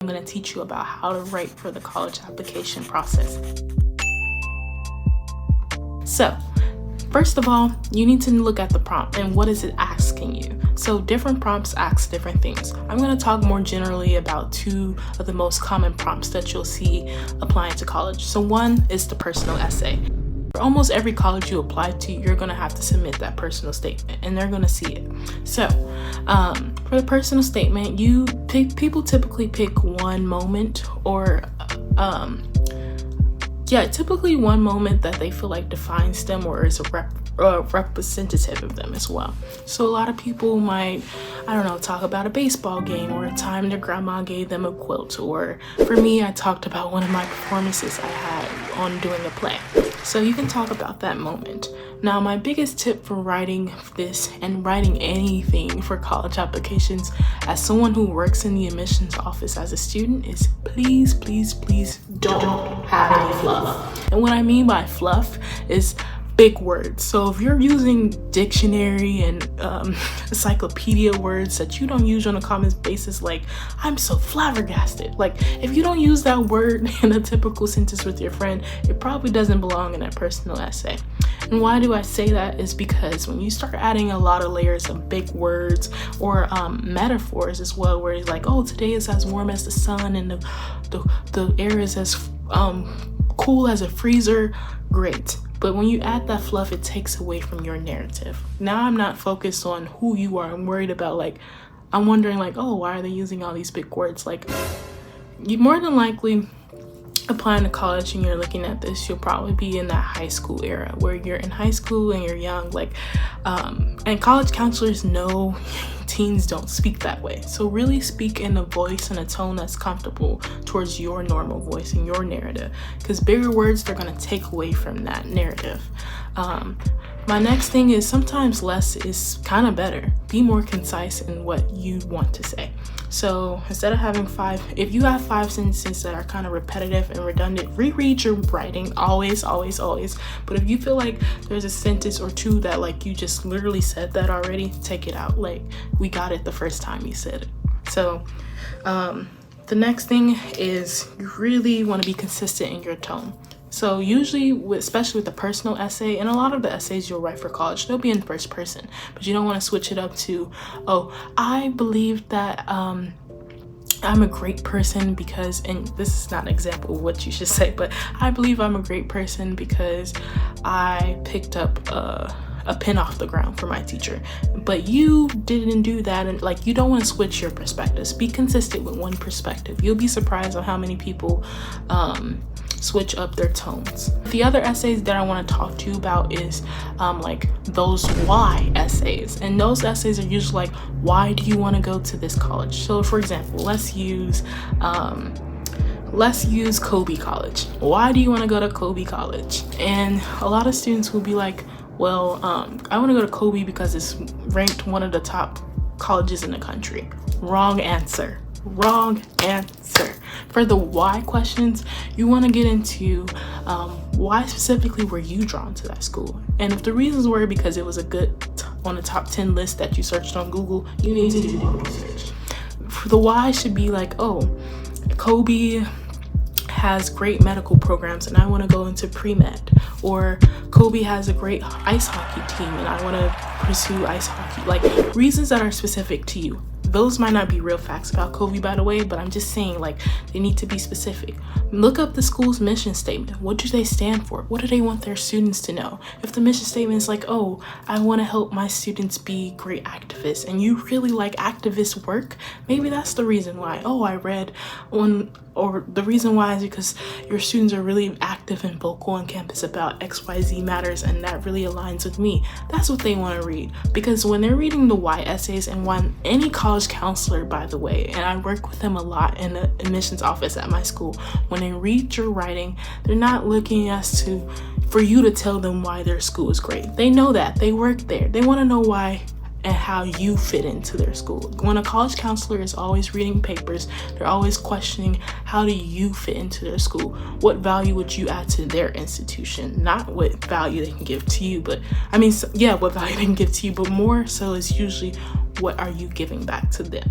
I'm going to teach you about how to write for the college application process. So, first of all, you need to look at the prompt and what is it asking you. So different prompts ask different things. I'm going to talk more generally about two of the most common prompts that you'll see applying to college. So one is the personal essay. For almost every college you apply to, you're going to have to submit that personal statement and they're going to see it. So for the personal statement, people typically pick one moment or typically one moment that they feel like defines them or is a representative of them as well. So a lot of people might, talk about a baseball game or a time their grandma gave them a quilt, or for me, I talked about one of my performances I had on doing a play. So you can talk about that moment. Now, my biggest tip for writing this and writing anything for college applications as someone who works in the admissions office as a student is please don't have any fluff. And what I mean by fluff is big words. So if you're using dictionary and encyclopedia words that you don't use on a common basis, like I'm so flabbergasted, like if you don't use that word in a typical sentence with your friend, it probably doesn't belong in a personal essay. And why do I say that is because when you start adding a lot of layers of big words or metaphors as well, where it's like, oh, today is as warm as the sun and the air is as cool as a freezer, great. But when you add that fluff, it takes away from your narrative. Now I'm not focused on who you are. I'm worried about I'm wondering oh, why are they using all these big words? You more than likely applying to college and you're looking at this, you'll probably be in that high school era where you're in high school and you're young, and college counselors know teens don't speak that way. So really speak in a voice and a tone that's comfortable towards your normal voice and your narrative, because bigger words, they're going to take away from that narrative. My next thing is sometimes less is kind of better. Be more concise in what you want to say. So instead of having if you have 5 sentences that are kind of repetitive and redundant, reread your writing, always. But if you feel like there's a sentence or two that you just literally said that already, take it out. We got it the first time you said it. So the next thing is you really want to be consistent in your tone. So usually, especially with the personal essay, and a lot of the essays you'll write for college, they'll be in first person, but you don't want to switch it up to, oh, I believe that I'm a great person because, and this is not an example of what you should say, but I believe I'm a great person because I picked up a pin off the ground for my teacher. But you didn't do that, and you don't want to switch your perspectives. Be consistent with one perspective. You'll be surprised on how many people switch up their tones. The other essays that I want to talk to you about is those why essays, and those essays are usually why do you want to go to this college? So for example, let's use Colby College. Why do you want to go to Colby College? And a lot of students will be like, well, I want to go to Colby because it's ranked one of the top colleges in the country. Wrong answer. For the why questions, you want to get into why specifically were you drawn to that school? And if the reasons were because it was a good on the top 10 list that you searched on Google, you need to do more research. For the why should be Colby has great medical programs and I want to go into pre-med, or Colby has a great ice hockey team and I want to pursue ice hockey. Reasons that are specific to you. Those might not be real facts about Colby, by the way, but I'm just saying they need to be specific. Look up the school's mission statement. What do they stand for? What do they want their students to know? If the mission statement is oh, I want to help my students be great activists, and you really like activist work, maybe that's the reason why. Oh, I read on, or the reason why is because your students are really active and vocal on campus about XYZ matters, and that really aligns with me. That's what they want to read, because when they're reading the why essays, and when any college counselor, by the way, and I work with them a lot in the admissions office at my school, when they read your writing, they're not looking for you to tell them why their school is great. They know that. They work there. They want to know why and how you fit into their school. When a college counselor is always reading papers, they're always questioning, how do you fit into their school? What value would you add to their institution? Not what value they can give to you, but what value they can give to you, but more so is usually what are you giving back to them?